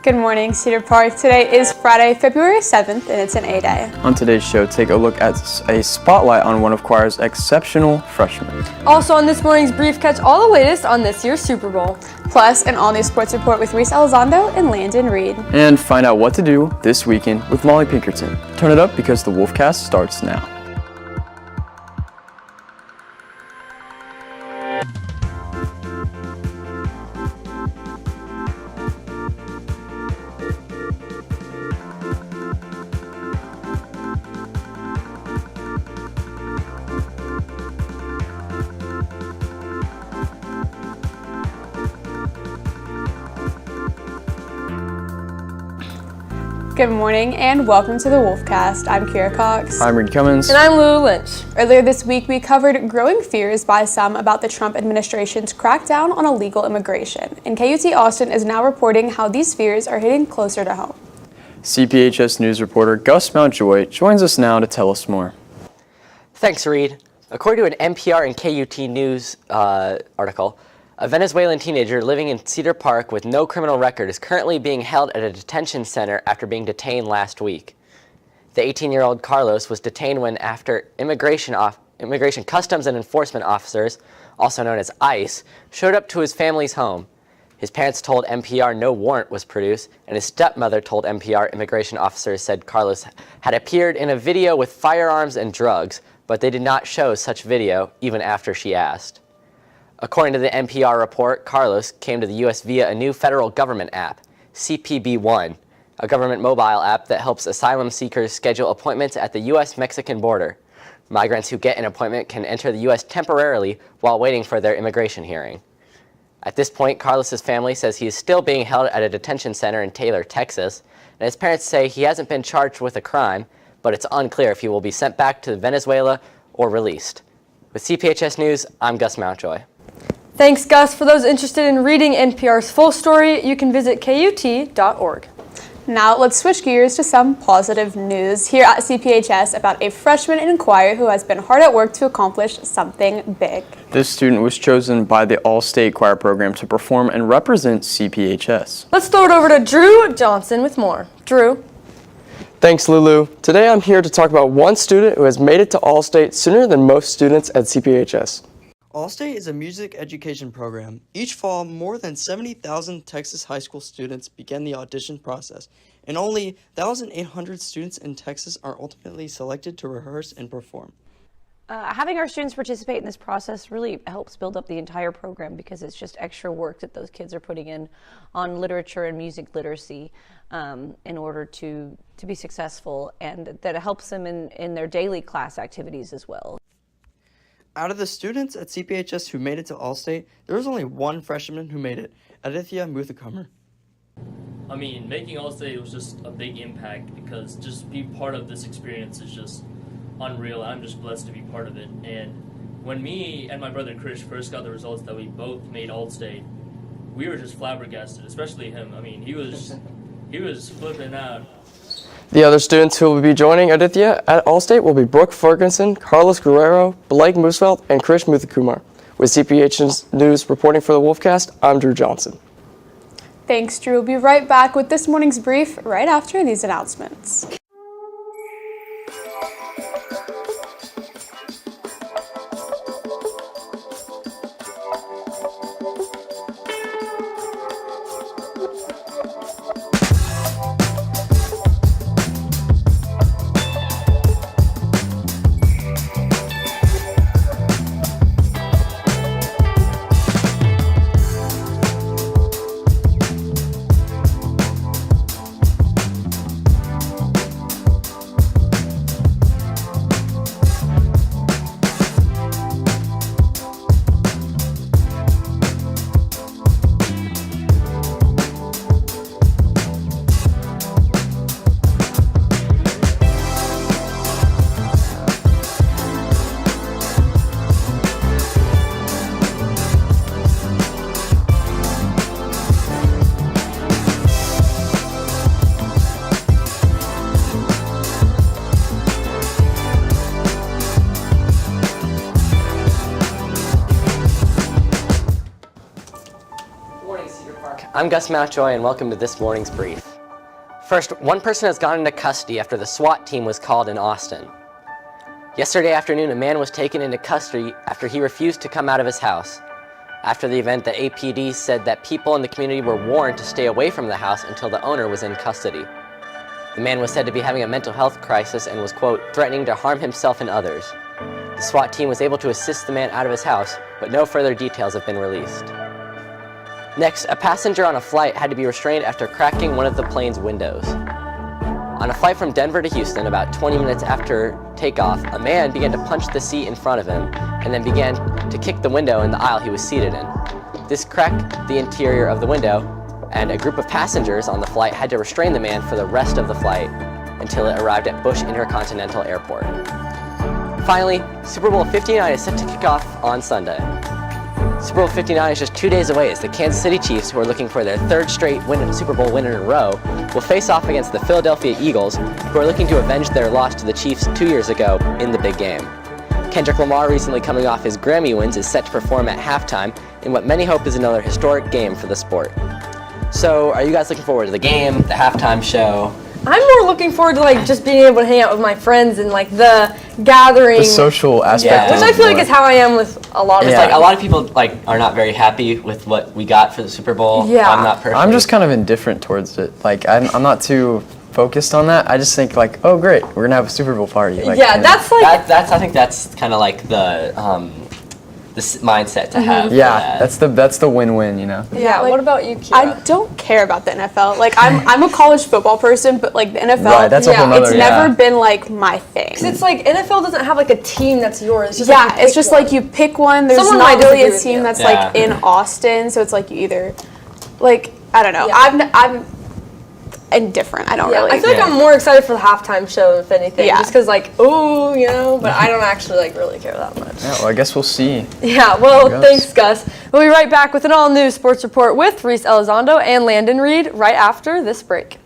Good morning, Cedar Park. Today is Friday, February 7th, and it's an A Day. On today's show, take a look at a spotlight on one of choir's exceptional freshmen. Also on this morning's brief, catch all the latest on this year's Super Bowl. Plus, an all-new sports report with Reese Elizondo and Landon Reed. And find out what to do this weekend with Molly Pinkerton. Turn it up because the Wolfcast starts now. Good morning and welcome to the Wolfcast. I'm Kira Cox. I'm Reed Cummins. And I'm Lulu Lynch. Earlier this week, we covered growing fears by some about the Trump administration's crackdown on illegal immigration. And KUT Austin is now reporting how these fears are hitting closer to home. CPHS News reporter Gus Mountjoy joins us now to tell us more. Thanks, Reed. According to an NPR and KUT News article, a Venezuelan teenager living in Cedar Park with no criminal record is currently being held at a detention center after being detained last week. The 18-year-old Carlos was detained when after Immigration Customs and Enforcement officers, also known as ICE, showed up to his family's home. His parents told NPR no warrant was produced, and his stepmother told NPR immigration officers said Carlos had appeared in a video with firearms and drugs, but they did not show such video even after she asked. According to the NPR report, Carlos came to the U.S. via a new federal government app, CPB One, a government mobile app that helps asylum seekers schedule appointments at the U.S.-Mexican border. Migrants who get an appointment can enter the U.S. temporarily while waiting for their immigration hearing. At this point, Carlos's family says he is still being held at a detention center in Taylor, Texas, and his parents say he hasn't been charged with a crime, but it's unclear if he will be sent back to Venezuela or released. With CPHS News, I'm Gus Mountjoy. Thanks, Gus. For those interested in reading NPR's full story, you can visit KUT.org. Now let's switch gears to some positive news here at CPHS about a freshman in choir who has been hard at work to accomplish something big. This student was chosen by the All-State Choir Program to perform and represent CPHS. Let's throw it over to Drew Johnson with more. Drew. Thanks, Lulu. Today I'm here to talk about one student who has made it to All-State sooner than most students at CPHS. All-State is a music education program. Each fall, more than 70,000 Texas high school students begin the audition process, and only 1,800 students in Texas are ultimately selected to rehearse and perform. Having our students participate in this process really helps build up the entire program because it's just extra work that those kids are putting in on literature and music literacy in order to be successful, and that it helps them in their daily class activities as well. Out of the students at CPHS who made it to All-State, there was only one freshman who made it, Aditya Muthukumar. I mean, making All-State was just a big impact because just being part of this experience is just unreal. I'm just blessed to be part of it. And when me and my brother Krish first got the results that we both made All-State, we were just flabbergasted, especially him. I mean, he was flipping out. The other students who will be joining Aditya at All-State will be Brooke Ferguson, Carlos Guerrero, Blake Moosevelt, and Krish Muthukumar. With CPHS News reporting for the Wolfcast, I'm Drew Johnson. Thanks, Drew. We'll be right back with this morning's brief right after these announcements. I'm Gus Mountjoy, and welcome to this morning's brief. First, one person has gone into custody after the SWAT team was called in Austin. Yesterday afternoon, a man was taken into custody after he refused to come out of his house. After the event, the APD said that people in the community were warned to stay away from the house until the owner was in custody. The man was said to be having a mental health crisis and was, quote, threatening to harm himself and others. The SWAT team was able to assist the man out of his house, but no further details have been released. Next, a passenger on a flight had to be restrained after cracking one of the plane's windows. On a flight from Denver to Houston, about 20 minutes after takeoff, a man began to punch the seat in front of him and then began to kick the window in the aisle he was seated in. This cracked the interior of the window, and a group of passengers on the flight had to restrain the man for the rest of the flight until it arrived at Bush Intercontinental Airport. Finally, Super Bowl 59 is set to kick off on Sunday. Super Bowl 59 is just 2 days away as the Kansas City Chiefs, who are looking for their third straight Super Bowl win in a row, will face off against the Philadelphia Eagles, who are looking to avenge their loss to the Chiefs 2 years ago in the big game. Kendrick Lamar, recently coming off his Grammy wins, is set to perform at halftime in what many hope is another historic game for the sport. So, are you guys looking forward to the game, the halftime show? I'm more looking forward to just being able to hang out with my friends and the gathering. The social aspect. Which I feel like is how I am with a lot of It's a lot of people are not very happy with what we got for the Super Bowl. Yeah. I'm not personally. I'm just kind of indifferent towards it. I'm not too focused on that. I just think oh great, we're gonna have a Super Bowl party. I think that's kind of the mindset to have. Yeah, that's the win-win, you know. Yeah, what about you, Kira? I don't care about the NFL. I'm a college football person, but the NFL, right, that's a whole nother, it's never been my thing. Because it's NFL doesn't have a team that's yours. It's just it's just one. you pick one. There's Someone not might really a disagree team with that's in Austin, so it's you either I don't know. Yeah. I'm indifferent. I don't really. I feel like I'm more excited for the halftime show, if anything. Yeah. Just because, but I don't actually, really care that much. Yeah, well, I guess we'll see. Yeah, well, thanks, Gus. We'll be right back with an all-new sports report with Reese Elizondo and Landon Reed right after this break.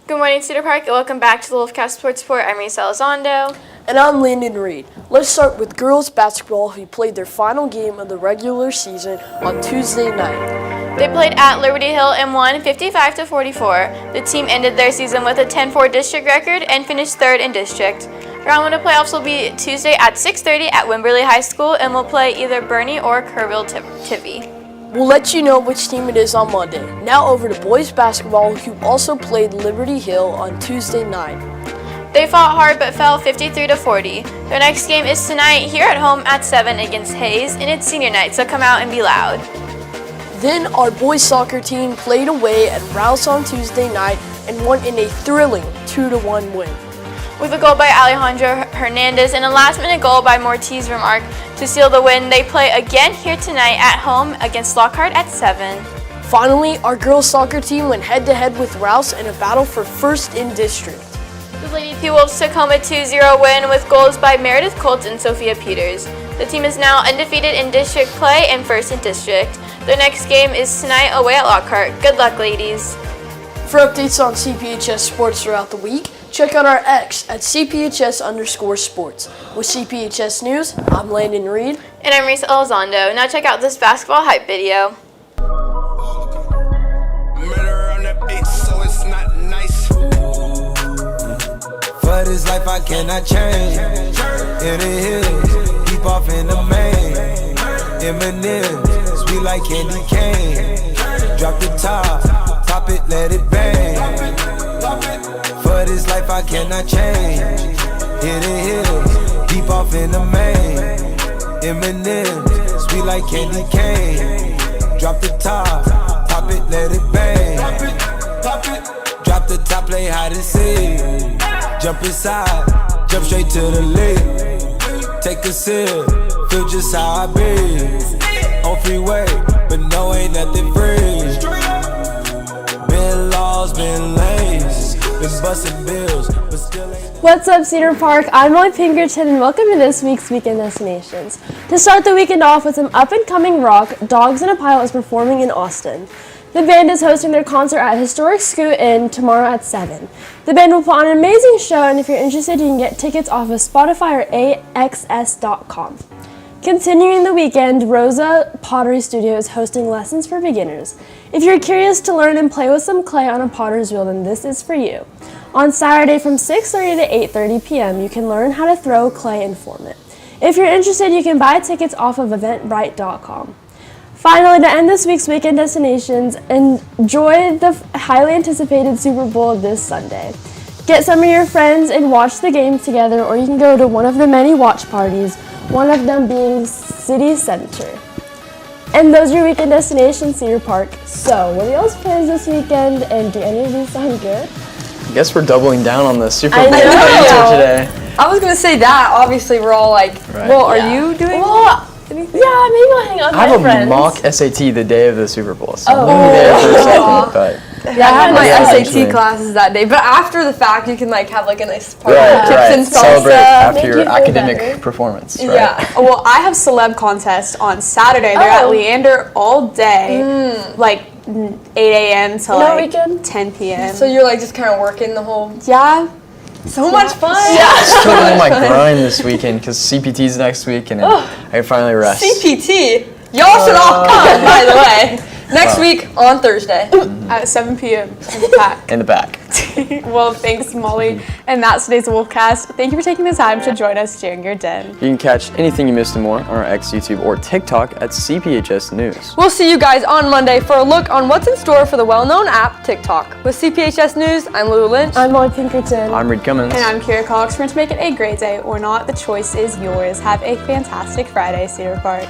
Good morning, Cedar Park, and welcome back to the Wolfcast Sports Report. I'm Reese Elizondo. And I'm Landon Reed. Let's start with girls basketball, who played their final game of the regular season on Tuesday night. They played at Liberty Hill and won 55-44. The team ended their season with a 10-4 district record and finished third in district. Round 1 of playoffs will be Tuesday at 6:30 at Wimberley High School and will play either Bernie or Kerrville Tivy. We'll let you know which team it is on Monday. Now over to boys basketball, who also played Liberty Hill on Tuesday night. They fought hard but fell 53-40. Their next game is tonight here at home at 7 against Hayes, and it's senior night, so come out and be loud. Then our boys soccer team played away at Rouse on Tuesday night and won in a thrilling 2-1 win. With a goal by Alejandro Hernandez and a last-minute goal by Mortiz Remarque to seal the win, they play again here tonight at home against Lockhart at 7. Finally, our girls soccer team went head-to-head with Rouse in a battle for first in district. The Lady P-Wolves took home a 2-0 win with goals by Meredith Colts and Sophia Peters. The team is now undefeated in district play and first in district. Their next game is tonight away at Lockhart. Good luck, ladies. For updates on CPHS sports throughout the week, check out our X at CPHS_sports. With CPHS News, I'm Landon Reed. And I'm Reese Elizondo. Now check out this basketball hype video. Murder on the beat, so it's not nice. For this life I cannot change. In the hills, deep off in the main. Eminem, sweet like candy cane. Drop the top it, let it bang. For this life I cannot change. In the hills, deep off in the main. Eminem, sweet like candy cane. Drop the top it, let it bang. Drop the top, play hide and seek. Jump inside, jump straight to the lake. Take a sip, feel just how I be. On freeway, but no, ain't nothing free. hoes been lanes, been busting bills, but still ain't. What's up, Cedar Park? I'm Molly Pinkerton, and welcome to this week's Weekend Destinations. To start the weekend off with some up-and-coming rock, Dogs in a Pile is performing in Austin. The band is hosting their concert at Historic Scoot Inn tomorrow at 7. The band will put on an amazing show, and if you're interested, you can get tickets off of Spotify or AXS.com. Continuing the weekend, Rosa Pottery Studio is hosting lessons for beginners. If you're curious to learn and play with some clay on a potter's wheel, then this is for you. On Saturday from 6:30 to 8:30 p.m., you can learn how to throw clay and form it. If you're interested, you can buy tickets off of Eventbrite.com. Finally, to end this week's Weekend Destinations, enjoy the highly anticipated Super Bowl this Sunday. Get some of your friends and watch the game together, or you can go to one of the many watch parties, one of them being City Center. And those are your Weekend Destinations, Cedar Park. So, what are y'all's plans this weekend, and do any of these sound good? I guess we're doubling down on the Super Bowl I know. today. I was gonna say that. Obviously, we're all like, Right. well, are you doing anything? Yeah, maybe I'll hang out with I my have friends. a mock SAT the day of the Super Bowl, so Oh. I'm gonna be there for a second, but Yeah, I had my Yeah, SAT actually. classes that day, but after the fact, you can like have like a nice party, right, chips right. and salsa. Celebrate after Make your you feel academic better. performance, right? Yeah. Well, I have celeb contest on Saturday. They're at Oh. Leander all day, like 8 a.m. to No like weekend? 10 p.m. So you're like just kind of working the whole. yeah, So much fun. Still on my grind this weekend because CPT's next week, and then I can finally rest. CPT. Y'all should all come, by the way. Next week on Thursday. at 7 p.m. in the pack. In the back. Well, thanks, Molly. And that's today's Wolfcast. Thank you for taking the time to join us during your den. You can catch anything you missed and more on our X, YouTube, or TikTok at CPHS News. We'll see you guys on Monday for a look on what's in store for the well-known app TikTok. With CPHS News, I'm Lulu Lynch. I'm Molly Pinkerton. I'm Reed Cummins. And I'm Kira Cox. We're going to make it a great day or not. The choice is yours. Have a fantastic Friday, Cedar Park.